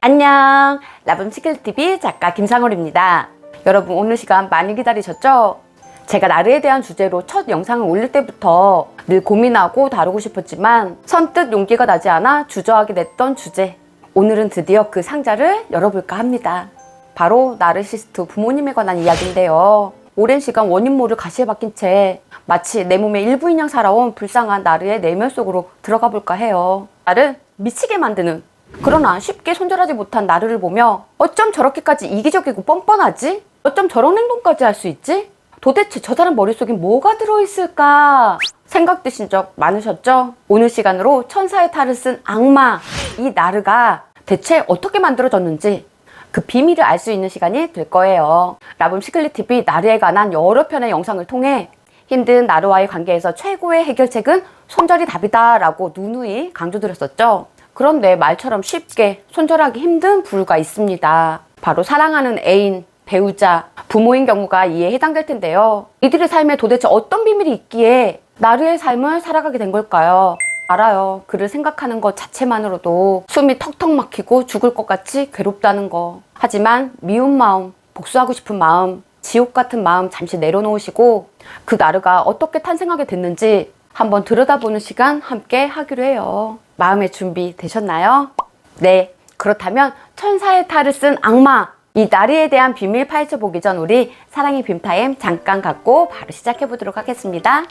안녕, 라붐시클TV 작가 김상월입니다. 여러분, 오늘 시간 많이 기다리셨죠? 제가 나르에 대한 주제로 첫 영상을 올릴 때부터 늘 고민하고 다루고 싶었지만 선뜻 용기가 나지 않아 주저하게 됐던 주제, 오늘은 드디어 그 상자를 열어볼까 합니다. 바로 나르시스트 부모님에 관한 이야기인데요. 오랜 시간 원인 모를 가시에 박힌 채 마치 내 몸의 일부인양 살아온 불쌍한 나르의 내면 속으로 들어가 볼까 해요. 나를 미치게 만드는, 그러나 쉽게 손절하지 못한 나르를 보며 어쩜 저렇게까지 이기적이고 뻔뻔하지? 어쩜 저런 행동까지 할 수 있지? 도대체 저 사람 머릿속에 뭐가 들어있을까? 생각 드신 적 많으셨죠? 오늘 시간으로 천사의 탈을 쓴 악마, 이 나르가 대체 어떻게 만들어졌는지 그 비밀을 알 수 있는 시간이 될 거예요. 라붐시클TV 나르에 관한 여러 편의 영상을 통해 힘든 나르와의 관계에서 최고의 해결책은 손절이 답이다 라고 누누이 강조드렸었죠. 그런데 말처럼 쉽게 손절하기 힘든 부류가 있습니다. 바로 사랑하는 애인, 배우자, 부모인 경우가 이에 해당될 텐데요. 이들의 삶에 도대체 어떤 비밀이 있기에 나르의 삶을 살아가게 된 걸까요? 알아요. 그를 생각하는 것 자체만으로도 숨이 턱턱 막히고 죽을 것 같이 괴롭다는 거. 하지만 미운 마음, 복수하고 싶은 마음, 지옥 같은 마음 잠시 내려놓으시고 그 나르가 어떻게 탄생하게 됐는지 한번 들여다보는 시간 함께 하기로 해요. 마음의 준비 되셨나요? 네, 그렇다면 천사의 탈을 쓴 악마, 이 나르에 대한 비밀 파헤쳐 보기 전 우리 사랑의 빔타임 잠깐 갖고 바로 시작해 보도록 하겠습니다.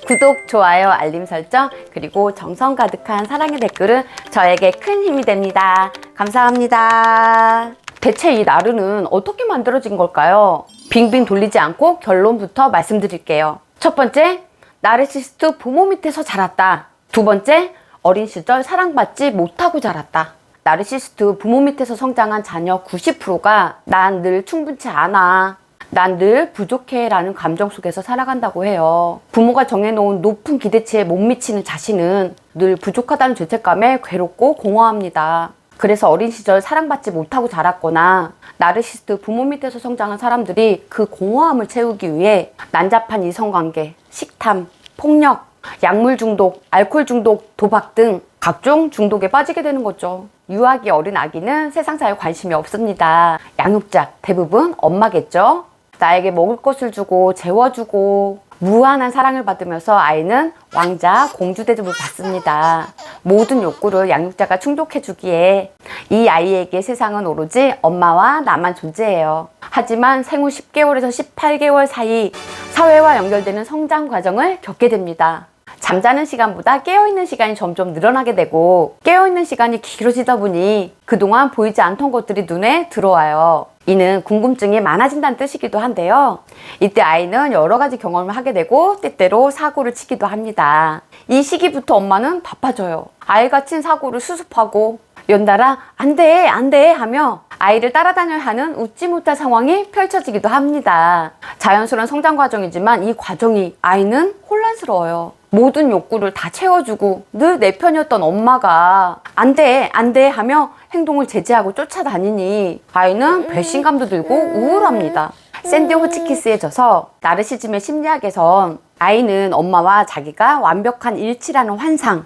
구독, 좋아요, 알림 설정, 그리고 정성 가득한 사랑의 댓글은 저에게 큰 힘이 됩니다. 감사합니다. 대체 이 나르는 어떻게 만들어진 걸까요? 빙빙 돌리지 않고 결론부터 말씀드릴게요. 첫 번째, 나르시스트 부모 밑에서 자랐다. 두 번째, 어린 시절 사랑받지 못하고 자랐다. 나르시스트 부모 밑에서 성장한 자녀 90%가 난 늘 충분치 않아, 난 늘 부족해 라는 감정 속에서 살아간다고 해요. 부모가 정해놓은 높은 기대치에 못 미치는 자신은 늘 부족하다는 죄책감에 괴롭고 공허합니다. 그래서 어린 시절 사랑받지 못하고 자랐거나 나르시스트 부모 밑에서 성장한 사람들이 그 공허함을 채우기 위해 난잡한 이성관계, 식탐, 폭력, 약물 중독, 알코올 중독, 도박 등 각종 중독에 빠지게 되는 거죠. 유아기 어린 아기는 세상사에 관심이 없습니다. 양육자, 대부분 엄마겠죠. 나에게 먹을 것을 주고 재워주고 무한한 사랑을 받으면서 아이는 왕자, 공주 대접을 받습니다. 모든 욕구를 양육자가 충족해주기에 이 아이에게 세상은 오로지 엄마와 나만 존재해요. 하지만 생후 10개월에서 18개월 사이 사회와 연결되는 성장 과정을 겪게 됩니다. 잠자는 시간보다 깨어있는 시간이 점점 늘어나게 되고 깨어있는 시간이 길어지다 보니 그동안 보이지 않던 것들이 눈에 들어와요. 이는 궁금증이 많아진다는 뜻이기도 한데요. 이때 아이는 여러 가지 경험을 하게 되고 때때로 사고를 치기도 합니다. 이 시기부터 엄마는 바빠져요. 아이가 친 사고를 수습하고 연달아 안 돼, 안 돼 하며 아이를 따라다녀야 하는 웃지 못할 상황이 펼쳐지기도 합니다. 자연스러운 성장 과정이지만 이 과정이 아이는 혼란스러워요. 모든 욕구를 다 채워주고 늘 내 편이었던 엄마가 안 돼, 안 돼 하며 행동을 제재하고 쫓아다니니 아이는 배신감도 들고 우울합니다. 샌디 호치키스에 져서 나르시즘의 심리학에선 아이는 엄마와 자기가 완벽한 일치라는 환상,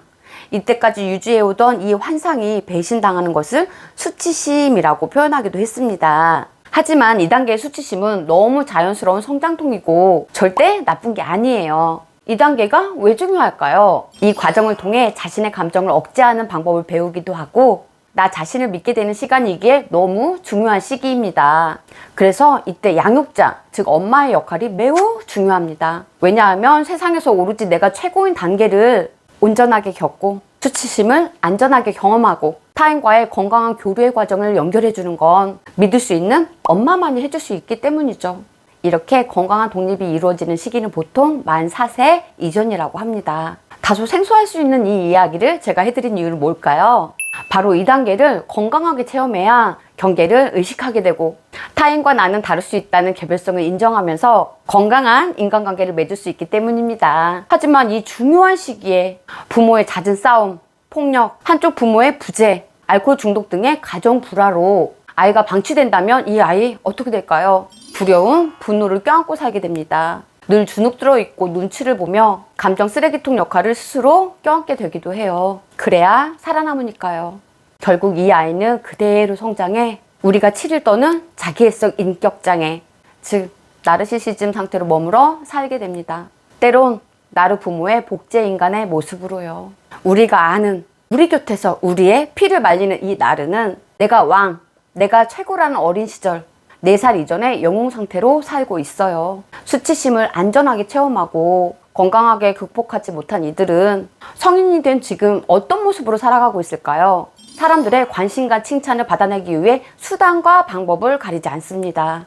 이때까지 유지해오던 이 환상이 배신당하는 것을 수치심이라고 표현하기도 했습니다. 하지만 이 단계의 수치심은 너무 자연스러운 성장통이고 절대 나쁜 게 아니에요. 이 단계가 왜 중요할까요? 이 과정을 통해 자신의 감정을 억제하는 방법을 배우기도 하고 나 자신을 믿게 되는 시간이기에 너무 중요한 시기입니다. 그래서 이때 양육자, 즉 엄마의 역할이 매우 중요합니다. 왜냐하면 세상에서 오로지 내가 최고인 단계를 온전하게 겪고 수치심을 안전하게 경험하고 타인과의 건강한 교류의 과정을 연결해주는 건 믿을 수 있는 엄마만이 해줄 수 있기 때문이죠. 이렇게 건강한 독립이 이루어지는 시기는 보통 만 4세 이전이라고 합니다. 다소 생소할 수 있는 이 이야기를 제가 해드린 이유는 뭘까요? 바로 이 단계를 건강하게 체험해야 경계를 의식하게 되고 타인과 나는 다를 수 있다는 개별성을 인정하면서 건강한 인간관계를 맺을 수 있기 때문입니다. 하지만 이 중요한 시기에 부모의 잦은 싸움, 폭력, 한쪽 부모의 부재, 알코올 중독 등의 가정 불화로 아이가 방치된다면 이 아이 어떻게 될까요? 두려움, 분노를 껴안고 살게 됩니다. 늘 주눅 들어있고 눈치를 보며 감정 쓰레기통 역할을 스스로 껴안게 되기도 해요. 그래야 살아남으니까요. 결국 이 아이는 그대로 성장해 우리가 치를 떠는 자기애적 인격장애, 즉 나르시시즘 상태로 머물러 살게 됩니다. 때론 나르 부모의 복제 인간의 모습으로요. 우리가 아는, 우리 곁에서 우리의 피를 말리는 이 나르는 내가 왕, 내가 최고라는 어린 시절 4살 이전의 영웅 상태로 살고 있어요. 수치심을 안전하게 체험하고 건강하게 극복하지 못한 이들은 성인이 된 지금 어떤 모습으로 살아가고 있을까요? 사람들의 관심과 칭찬을 받아내기 위해 수단과 방법을 가리지 않습니다.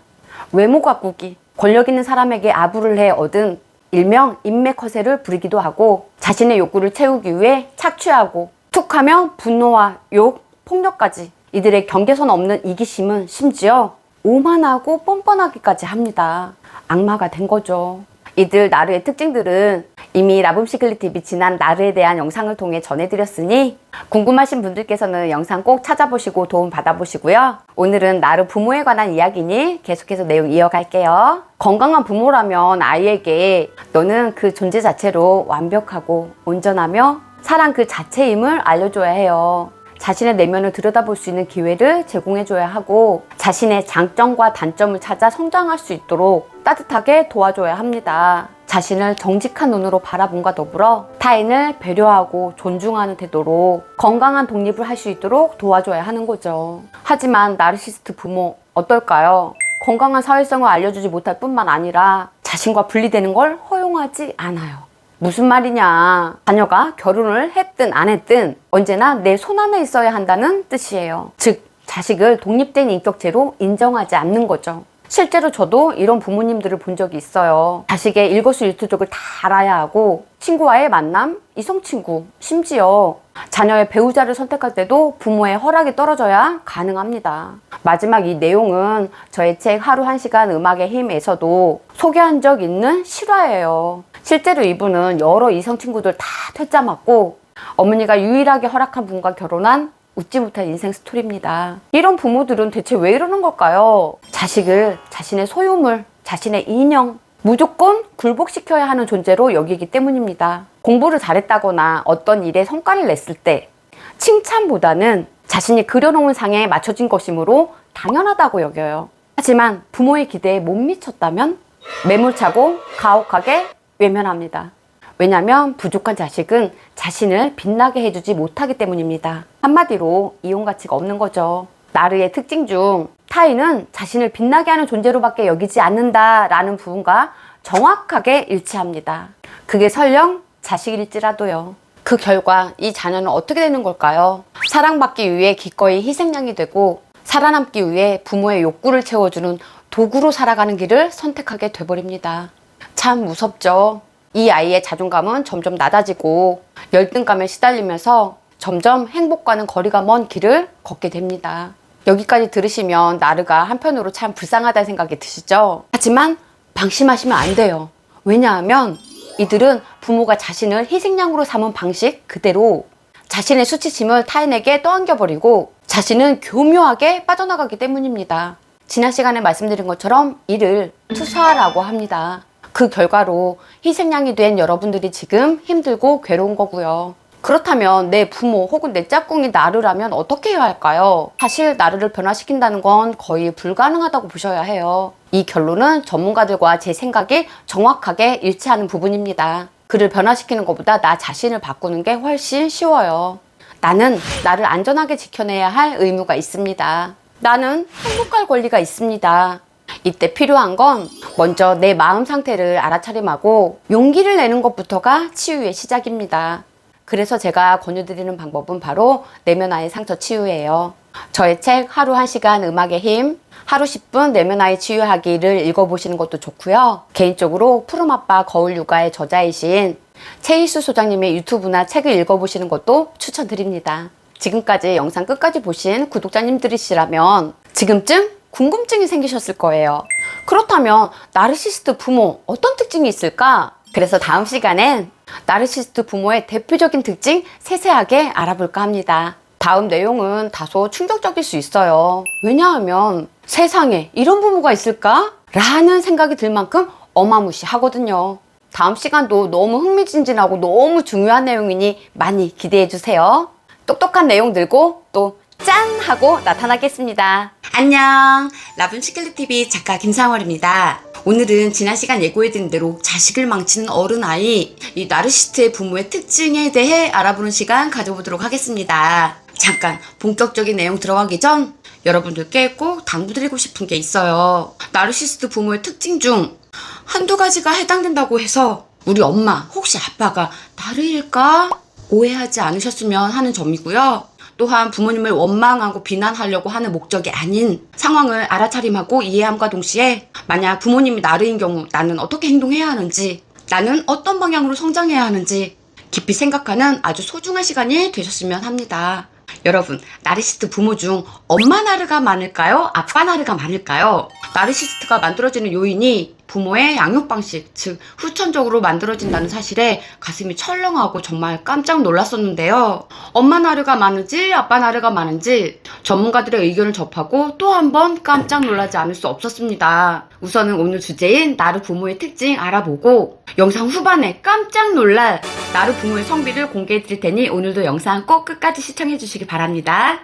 외모 가꾸기, 권력 있는 사람에게 아부를 해 얻은 일명 인맥 허세를 부리기도 하고 자신의 욕구를 채우기 위해 착취하고 툭하면 분노와 욕, 폭력까지 이들의 경계선 없는 이기심은 심지어 오만하고 뻔뻔하기까지 합니다. 악마가 된 거죠. 이들 나르의 특징들은 이미 라붐시클리TV 지난 나르에 대한 영상을 통해 전해드렸으니 궁금하신 분들께서는 영상 꼭 찾아보시고 도움 받아보시고요. 오늘은 나르 부모에 관한 이야기니 계속해서 내용 이어갈게요. 건강한 부모라면 아이에게 너는 그 존재 자체로 완벽하고 온전하며 사랑 그 자체임을 알려줘야 해요. 자신의 내면을 들여다볼 수 있는 기회를 제공해줘야 하고 자신의 장점과 단점을 찾아 성장할 수 있도록 따뜻하게 도와줘야 합니다. 자신을 정직한 눈으로 바라본과 더불어 타인을 배려하고 존중하는 태도로 건강한 독립을 할 수 있도록 도와줘야 하는 거죠. 하지만 나르시스트 부모 어떨까요? 건강한 사회성을 알려주지 못할 뿐만 아니라 자신과 분리되는 걸 허용하지 않아요. 무슨 말이냐? 자녀가 결혼을 했든 안 했든 언제나 내 손안에 있어야 한다는 뜻이에요. 즉, 자식을 독립된 인격체로 인정하지 않는 거죠. 실제로 저도 이런 부모님들을 본 적이 있어요. 자식의 일거수일투족을 다 알아야 하고 친구와의 만남, 이성친구, 심지어 자녀의 배우자를 선택할 때도 부모의 허락이 떨어져야 가능합니다. 마지막 이 내용은 저의 책 하루 1시간 음악의 힘에서도 소개한 적 있는 실화예요. 실제로 이분은 여러 이성 친구들 다 퇴짜 맞고 어머니가 유일하게 허락한 분과 결혼한 웃지 못할 인생 스토리입니다. 이런 부모들은 대체 왜 이러는 걸까요? 자식을 자신의 소유물, 자신의 인형, 무조건 굴복시켜야 하는 존재로 여기기 때문입니다. 공부를 잘했다거나 어떤 일에 성과를 냈을 때 칭찬보다는 자신이 그려놓은 상에 맞춰진 것이므로 당연하다고 여겨요. 하지만 부모의 기대에 못 미쳤다면 매몰차고 가혹하게 외면합니다. 왜냐하면 부족한 자식은 자신을 빛나게 해주지 못하기 때문입니다. 한마디로 이용 가치가 없는 거죠. 나르의 특징 중 타인은 자신을 빛나게 하는 존재로밖에 여기지 않는다라는 부분과 정확하게 일치합니다. 그게 설령 자식일지라도요. 그 결과 이 자녀는 어떻게 되는 걸까요? 사랑받기 위해 기꺼이 희생양이 되고 살아남기 위해 부모의 욕구를 채워주는 도구로 살아가는 길을 선택하게 돼버립니다. 참 무섭죠. 이 아이의 자존감은 점점 낮아지고 열등감에 시달리면서 점점 행복과는 거리가 먼 길을 걷게 됩니다. 여기까지 들으시면 나르가 한편으로 참 불쌍하다는 생각이 드시죠? 하지만 방심하시면 안 돼요. 왜냐하면 이들은 부모가 자신을 희생양으로 삼은 방식 그대로 자신의 수치심을 타인에게 떠안겨버리고 자신은 교묘하게 빠져나가기 때문입니다. 지난 시간에 말씀드린 것처럼 이를 투사라고 합니다. 그 결과로 희생양이 된 여러분들이 지금 힘들고 괴로운 거고요. 그렇다면 내 부모 혹은 내 짝꿍이 나르라면 어떻게 해야 할까요? 사실 나르를 변화시킨다는 건 거의 불가능하다고 보셔야 해요. 이 결론은 전문가들과 제 생각이 정확하게 일치하는 부분입니다. 그를 변화시키는 것보다 나 자신을 바꾸는 게 훨씬 쉬워요. 나는 나를 안전하게 지켜내야 할 의무가 있습니다. 나는 행복할 권리가 있습니다. 이때 필요한 건 먼저 내 마음 상태를 알아차림하고 용기를 내는 것부터가 치유의 시작입니다. 그래서 제가 권유드리는 방법은 바로 내면아이 상처 치유예요. 저의 책 하루 1시간 음악의 힘, 하루 10분 내면아이 치유하기를 읽어보시는 것도 좋고요. 개인적으로 푸른아빠 거울육아의 저자이신 최희수 소장님의 유튜브나 책을 읽어보시는 것도 추천드립니다. 지금까지 영상 끝까지 보신 구독자님들이시라면 지금쯤 궁금증이 생기셨을 거예요. 그렇다면 나르시스트 부모 어떤 특징이 있을까? 그래서 다음 시간엔 나르시스트 부모의 대표적인 특징 세세하게 알아볼까 합니다. 다음 내용은 다소 충격적일 수 있어요. 왜냐하면 세상에 이런 부모가 있을까? 라는 생각이 들 만큼 어마무시하거든요. 다음 시간도 너무 흥미진진하고 너무 중요한 내용이니 많이 기대해 주세요. 똑똑한 내용 들고 또 짠! 하고 나타나겠습니다. 안녕! 라붐시클릿TV 작가 김상월입니다. 오늘은 지난 시간 예고해드린 대로 자식을 망치는 어른아이, 이 나르시스트의 부모의 특징에 대해 알아보는 시간 가져보도록 하겠습니다. 잠깐 본격적인 내용 들어가기 전 여러분들께 꼭 당부드리고 싶은 게 있어요. 나르시스트 부모의 특징 중 한두 가지가 해당된다고 해서 우리 엄마 혹시 아빠가 나르일까? 오해하지 않으셨으면 하는 점이고요. 또한 부모님을 원망하고 비난하려고 하는 목적이 아닌 상황을 알아차림하고 이해함과 동시에 만약 부모님이 나르인 경우 나는 어떻게 행동해야 하는지, 나는 어떤 방향으로 성장해야 하는지 깊이 생각하는 아주 소중한 시간이 되셨으면 합니다. 여러분, 나르시스트 부모 중 엄마 나르가 많을까요? 아빠 나르가 많을까요? 나르시스트가 만들어지는 요인이 부모의 양육 방식, 즉 후천적으로 만들어진다는 사실에 가슴이 철렁하고 정말 깜짝 놀랐었는데요. 엄마 나르가 많은지 아빠 나르가 많은지 전문가들의 의견을 접하고 또 한 번 깜짝 놀라지 않을 수 없었습니다. 우선은 오늘 주제인 나르 부모의 특징 알아보고 영상 후반에 깜짝 놀랄 나르 부모의 성비를 공개해 드릴 테니 오늘도 영상 꼭 끝까지 시청해 주시기 바랍니다.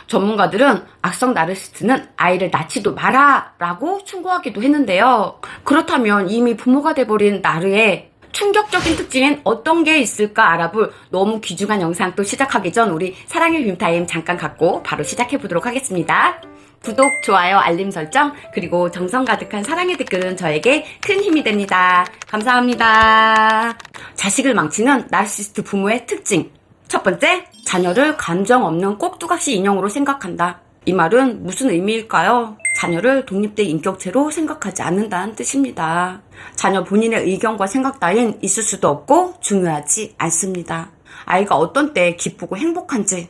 전문가들은 악성 나르시스트는 아이를 낳지도 마라 라고 충고하기도 했는데요. 그렇다면 이미 부모가 돼버린 나르의 충격적인 특징엔 어떤 게 있을까 알아볼 너무 귀중한 영상 또 시작하기 전 우리 사랑의 빔타임 잠깐 갖고 바로 시작해 보도록 하겠습니다. 구독, 좋아요, 알림 설정, 그리고 정성 가득한 사랑의 댓글은 저에게 큰 힘이 됩니다. 감사합니다. 자식을 망치는 나르시스트 부모의 특징. 첫 번째, 자녀를 감정 없는 꼭두각시 인형으로 생각한다. 이 말은 무슨 의미일까요? 자녀를 독립된 인격체로 생각하지 않는다는 뜻입니다. 자녀 본인의 의견과 생각 따윈 있을 수도 없고 중요하지 않습니다. 아이가 어떤 때 기쁘고 행복한지,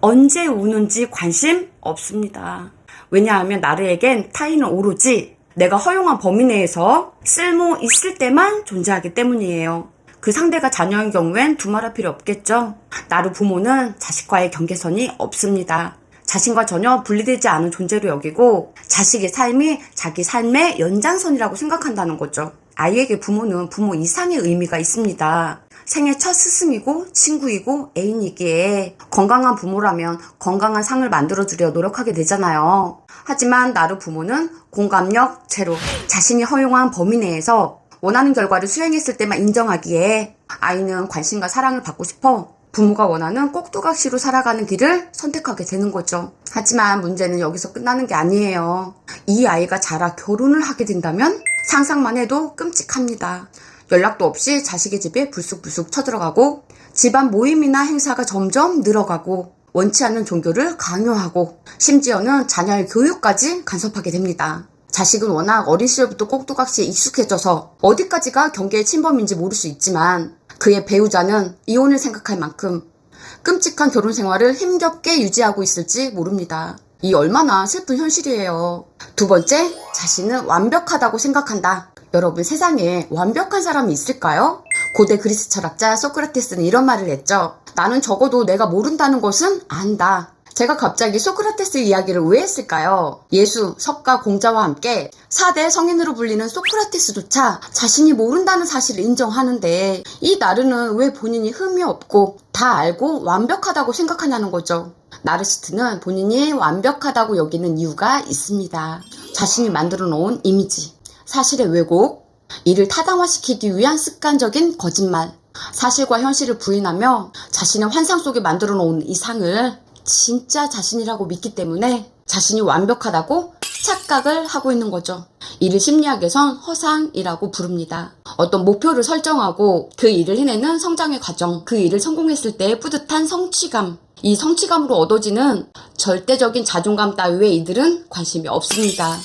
언제 우는지 관심 없습니다. 왜냐하면 나르에겐 타인은 오로지 내가 허용한 범위 내에서 쓸모 있을 때만 존재하기 때문이에요. 그 상대가 자녀인 경우엔 두말할 필요 없겠죠. 나르 부모는 자식과의 경계선이 없습니다. 자신과 전혀 분리되지 않은 존재로 여기고 자식의 삶이 자기 삶의 연장선이라고 생각한다는 거죠. 아이에게 부모는 부모 이상의 의미가 있습니다. 생애 첫 스승이고 친구이고 애인이기에 건강한 부모라면 건강한 상을 만들어주려 노력하게 되잖아요. 하지만 나르 부모는 공감력 제로, 자신이 허용한 범위 내에서 원하는 결과를 수행했을 때만 인정하기에 아이는 관심과 사랑을 받고 싶어 부모가 원하는 꼭두각시로 살아가는 길을 선택하게 되는 거죠. 하지만 문제는 여기서 끝나는 게 아니에요. 이 아이가 자라 결혼을 하게 된다면 상상만 해도 끔찍합니다. 연락도 없이 자식의 집에 불쑥불쑥 쳐들어가고 집안 모임이나 행사가 점점 늘어가고 원치 않는 종교를 강요하고 심지어는 자녀의 교육까지 간섭하게 됩니다. 자식은 워낙 어린 시절부터 꼭두각시에 익숙해져서 어디까지가 경계의 침범인지 모를 수 있지만 그의 배우자는 이혼을 생각할 만큼 끔찍한 결혼 생활을 힘겹게 유지하고 있을지 모릅니다. 이 얼마나 슬픈 현실이에요. 두 번째, 자신은 완벽하다고 생각한다. 여러분, 세상에 완벽한 사람이 있을까요? 고대 그리스 철학자 소크라테스는 이런 말을 했죠. 나는 적어도 내가 모른다는 것은 안다. 제가 갑자기 소크라테스 이야기를 왜 했을까요? 예수, 석가, 공자와 함께 4대 성인으로 불리는 소크라테스조차 자신이 모른다는 사실을 인정하는데 이 나르는 왜 본인이 흠이 없고 다 알고 완벽하다고 생각하냐는 거죠. 나르시스트는 본인이 완벽하다고 여기는 이유가 있습니다. 자신이 만들어 놓은 이미지, 사실의 왜곡, 이를 타당화시키기 위한 습관적인 거짓말, 사실과 현실을 부인하며 자신의 환상 속에 만들어 놓은 이 상을 진짜 자신이라고 믿기 때문에 자신이 완벽하다고 착각을 하고 있는 거죠. 이를 심리학에선 허상이라고 부릅니다. 어떤 목표를 설정하고 그 일을 해내는 성장의 과정, 그 일을 성공했을 때의 뿌듯한 성취감, 이 성취감으로 얻어지는 절대적인 자존감 따위에 이들은 관심이 없습니다.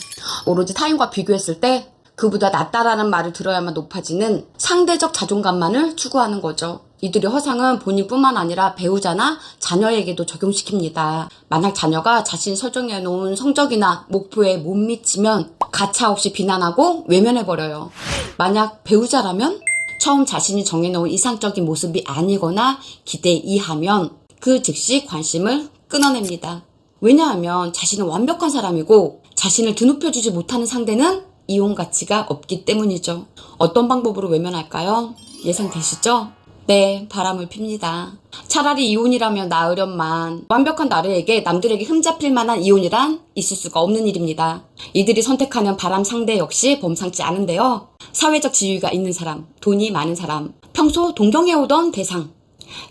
오로지 타인과 비교했을 때 그보다 낫다라는 말을 들어야만 높아지는 상대적 자존감만을 추구하는 거죠. 이들의 허상은 본인뿐만 아니라 배우자나 자녀에게도 적용시킵니다. 만약 자녀가 자신이 설정해 놓은 성적이나 목표에 못 미치면 가차없이 비난하고 외면해버려요. 만약 배우자라면 처음 자신이 정해놓은 이상적인 모습이 아니거나 기대 이하면 그 즉시 관심을 끊어냅니다. 왜냐하면 자신은 완벽한 사람이고 자신을 드높여주지 못하는 상대는 이용 가치가 없기 때문이죠. 어떤 방법으로 외면할까요? 예상되시죠? 네, 바람을 핍니다. 차라리 이혼이라면 나으련만 완벽한 나르에게 남들에게 흠잡힐 만한 이혼이란 있을 수가 없는 일입니다. 이들이 선택하는 바람 상대 역시 범상치 않은데요. 사회적 지위가 있는 사람, 돈이 많은 사람, 평소 동경해오던 대상,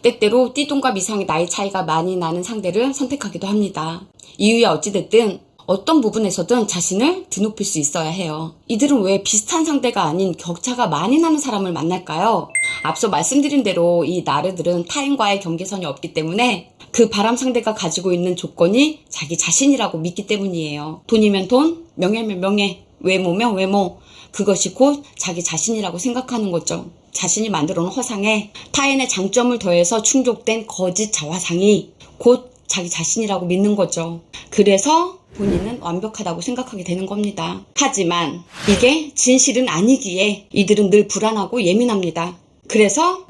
때때로 띠동과 미상의 나이 차이가 많이 나는 상대를 선택하기도 합니다. 이유야 어찌됐든 어떤 부분에서든 자신을 드높일 수 있어야 해요. 이들은 왜 비슷한 상대가 아닌 격차가 많이 나는 사람을 만날까요? 앞서 말씀드린 대로 이 나르들은 타인과의 경계선이 없기 때문에 그 바람 상대가 가지고 있는 조건이 자기 자신이라고 믿기 때문이에요. 돈이면 돈, 명예면 명예, 외모면 외모, 그것이 곧 자기 자신이라고 생각하는 거죠. 자신이 만들어 놓은 허상에 타인의 장점을 더해서 충족된 거짓 자화상이 곧 자기 자신이라고 믿는 거죠. 그래서 본인은 완벽하다고 생각하게 되는 겁니다. 하지만 이게 진실은 아니기에 이들은 늘 불안하고 예민합니다. 그래서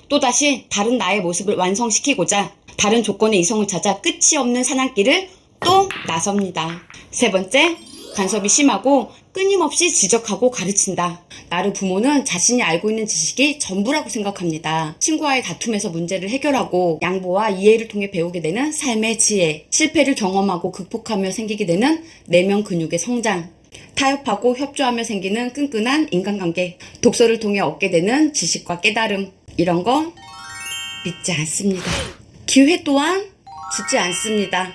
또다시 다른 나의 모습을 완성시키고자 다른 조건의 이성을 찾아 끝이 없는 사냥길을 또 나섭니다. 세 번째, 간섭이 심하고 끊임없이 지적하고 가르친다. 나르 부모는 자신이 알고 있는 지식이 전부라고 생각합니다. 친구와의 다툼에서 문제를 해결하고 양보와 이해를 통해 배우게 되는 삶의 지혜, 실패를 경험하고 극복하며 생기게 되는 내면 근육의 성장, 타협하고 협조하며 생기는 끈끈한 인간관계, 독서를 통해 얻게 되는 지식과 깨달음, 이런 거 믿지 않습니다. 기회 또한 주지 않습니다.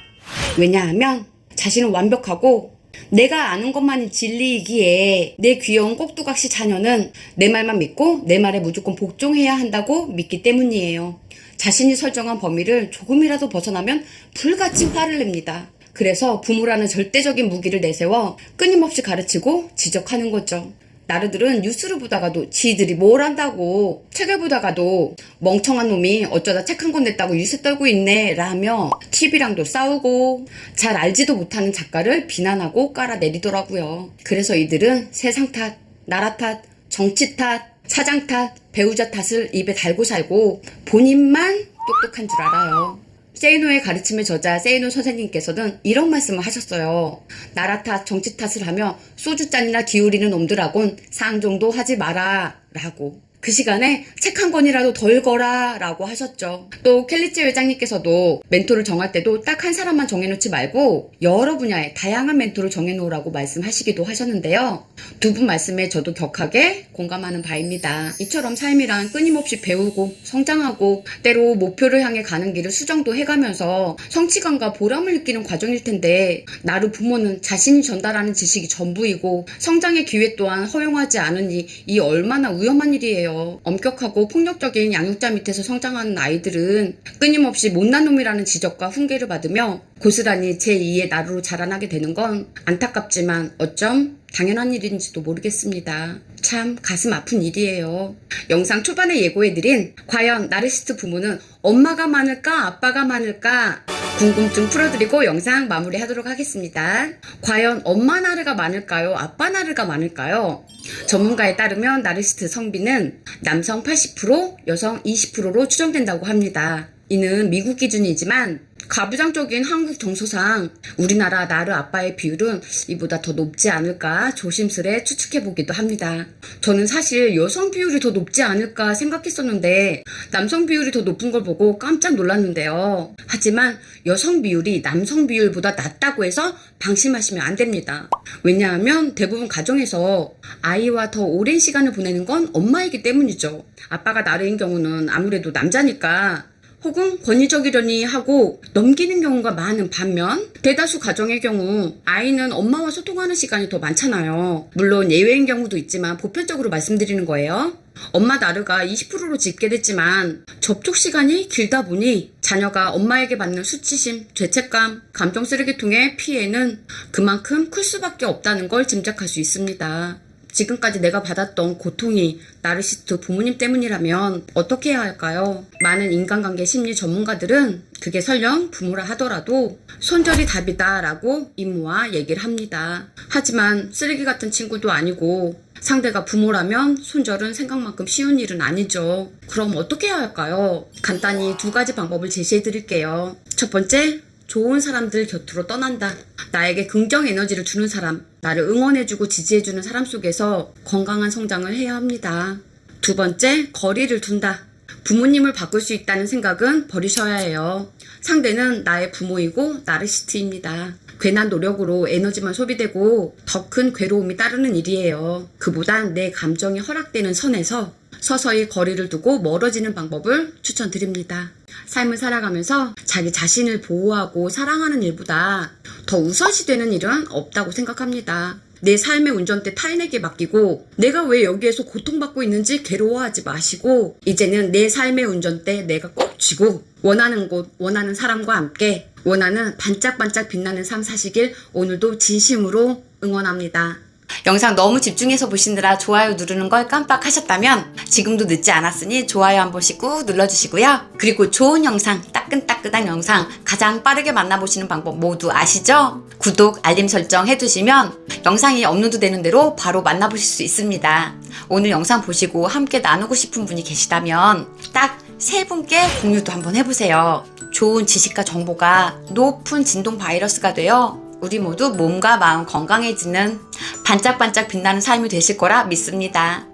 왜냐하면 자신은 완벽하고 내가 아는 것만이 진리이기에 내 귀여운 꼭두각시 자녀는 내 말만 믿고 내 말에 무조건 복종해야 한다고 믿기 때문이에요. 자신이 설정한 범위를 조금이라도 벗어나면 불같이 화를 냅니다. 그래서 부모라는 절대적인 무기를 내세워 끊임없이 가르치고 지적하는 거죠. 나르들은 뉴스를 보다가도 지들이 뭘 안다고, 책을 보다가도 멍청한 놈이 어쩌다 책 한 권 냈다고 유세 떨고 있네 라며 TV랑도 싸우고 잘 알지도 못하는 작가를 비난하고 깔아내리더라고요. 그래서 이들은 세상 탓, 나라 탓, 정치 탓, 사장 탓, 배우자 탓을 입에 달고 살고 본인만 똑똑한 줄 알아요. 세이노의 가르침의 저자 세이노 선생님께서는 이런 말씀을 하셨어요. 나라 탓, 정치 탓을 하며 소주잔이나 기울이는 놈들하곤 상종도 하지 마라 라고. 그 시간에 책 한 권이라도 더 읽어라 라고 하셨죠. 또 켈리치 회장님께서도 멘토를 정할 때도 딱 한 사람만 정해놓지 말고 여러 분야의 다양한 멘토를 정해놓으라고 말씀하시기도 하셨는데요. 두 분 말씀에 저도 격하게 공감하는 바입니다. 이처럼 삶이란 끊임없이 배우고 성장하고 때로 목표를 향해 가는 길을 수정도 해가면서 성취감과 보람을 느끼는 과정일 텐데 나르 부모는 자신이 전달하는 지식이 전부이고 성장의 기회 또한 허용하지 않으니 이 얼마나 위험한 일이에요. 엄격하고 폭력적인 양육자 밑에서 성장하는 아이들은 끊임없이 못난 놈이라는 지적과 훈계를 받으며 고스란히 제2의 나루로 자라나게 되는 건 안타깝지만 어쩜 당연한 일인지도 모르겠습니다. 참 가슴 아픈 일이에요. 영상 초반에 예고해드린 과연 나르시스트 부모는 엄마가 많을까 아빠가 많을까 궁금증 풀어드리고 영상 마무리하도록 하겠습니다. 과연 엄마 나르가 많을까요? 아빠 나르가 많을까요? 전문가에 따르면 나르시스트 성비는 남성 80%, 여성 20%로 추정된다고 합니다. 이는 미국 기준이지만 가부장적인 한국 정서상 우리나라 나르 아빠의 비율은 이보다 더 높지 않을까 조심스레 추측해보기도 합니다. 저는 사실 여성 비율이 더 높지 않을까 생각했었는데 남성 비율이 더 높은 걸 보고 깜짝 놀랐는데요. 하지만 여성 비율이 남성 비율보다 낮다고 해서 방심하시면 안 됩니다. 왜냐하면 대부분 가정에서 아이와 더 오랜 시간을 보내는 건 엄마이기 때문이죠. 아빠가 나르인 경우는 아무래도 남자니까 혹은 권위적이려니 하고 넘기는 경우가 많은 반면 대다수 가정의 경우 아이는 엄마와 소통하는 시간이 더 많잖아요. 물론 예외인 경우도 있지만 보편적으로 말씀드리는 거예요. 엄마 나르가 20%로 집계됐지만 접촉 시간이 길다 보니 자녀가 엄마에게 받는 수치심, 죄책감, 감정 쓰레기통의 피해는 그만큼 클 수밖에 없다는 걸 짐작할 수 있습니다. 지금까지 내가 받았던 고통이 나르시스트 부모님 때문이라면 어떻게 해야 할까요? 많은 인간관계 심리 전문가들은 그게 설령 부모라 하더라도 손절이 답이다 라고 임모와 얘기를 합니다. 하지만 쓰레기 같은 친구도 아니고 상대가 부모라면 손절은 생각만큼 쉬운 일은 아니죠. 그럼 어떻게 해야 할까요? 간단히 두 가지 방법을 제시해 드릴게요. 첫 번째, 좋은 사람들 곁으로 떠난다. 나에게 긍정 에너지를 주는 사람, 나를 응원해주고 지지해주는 사람 속에서 건강한 성장을 해야 합니다. 두 번째, 거리를 둔다. 부모님을 바꿀 수 있다는 생각은 버리셔야 해요. 상대는 나의 부모이고 나르시스트입니다. 괜한 노력으로 에너지만 소비되고 더 큰 괴로움이 따르는 일이에요. 그보단 내 감정이 허락되는 선에서 서서히 거리를 두고 멀어지는 방법을 추천드립니다. 삶을 살아가면서 자기 자신을 보호하고 사랑하는 일보다 더 우선시 되는 일은 없다고 생각합니다. 내 삶의 운전대 타인에게 맡기고 내가 왜 여기에서 고통받고 있는지 괴로워하지 마시고 이제는 내 삶의 운전대 내가 꼭 쥐고 원하는 곳, 원하는 사람과 함께 원하는 반짝반짝 빛나는 삶 사시길 오늘도 진심으로 응원합니다. 영상 너무 집중해서 보시느라 좋아요 누르는 걸 깜빡하셨다면 지금도 늦지 않았으니 좋아요 한 번씩 꾹 눌러주시고요. 그리고 좋은 영상, 따끈따끈한 영상 가장 빠르게 만나보시는 방법 모두 아시죠? 구독, 알림 설정 해두시면 영상이 업로드 되는 대로 바로 만나보실 수 있습니다. 오늘 영상 보시고 함께 나누고 싶은 분이 계시다면 딱 3분께 공유도 한번 해보세요. 좋은 지식과 정보가 높은 진동 바이러스가 되어 우리 모두 몸과 마음 건강해지는 반짝반짝 빛나는 삶이 되실 거라 믿습니다.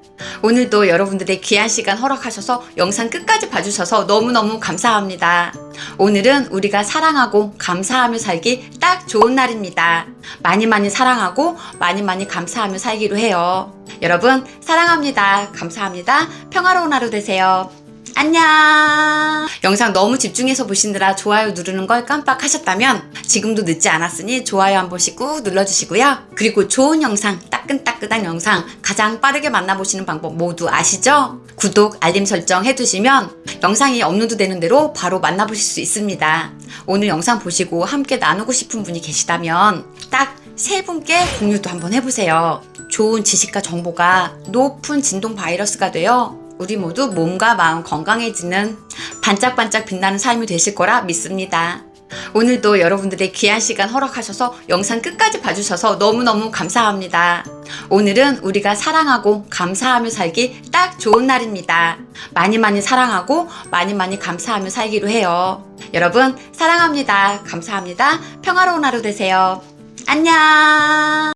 오늘도 여러분들의 귀한 시간 허락하셔서 영상 끝까지 봐주셔서 너무너무 감사합니다. 오늘은 우리가 사랑하고 감사하며 살기 딱 좋은 날입니다. 많이 사랑하고 많이 감사하며 살기로 해요. 여러분 사랑합니다. 감사합니다. 평화로운 하루 되세요. 안녕. 영상 너무 집중해서 보시느라 좋아요 누르는 걸 깜빡하셨다면 지금도 늦지 않았으니 좋아요 한 번씩 꾹 눌러주시고요. 그리고 좋은 영상, 따끈따끈한 영상 가장 빠르게 만나보시는 방법 모두 아시죠? 구독, 알림 설정 해두시면 영상이 업로드 되는 대로 바로 만나보실 수 있습니다. 오늘 영상 보시고 함께 나누고 싶은 분이 계시다면 딱 3분께 공유도 한번 해보세요. 좋은 지식과 정보가 높은 진동 바이러스가 되어 우리 모두 몸과 마음 건강해지는 반짝반짝 빛나는 삶이 되실 거라 믿습니다. 오늘도 여러분들의 귀한 시간 허락하셔서 영상 끝까지 봐주셔서 너무너무 감사합니다. 오늘은 우리가 사랑하고 감사하며 살기 딱 좋은 날입니다. 많이 사랑하고 많이 감사하며 살기로 해요. 여러분 사랑합니다. 감사합니다. 평화로운 하루 되세요. 안녕.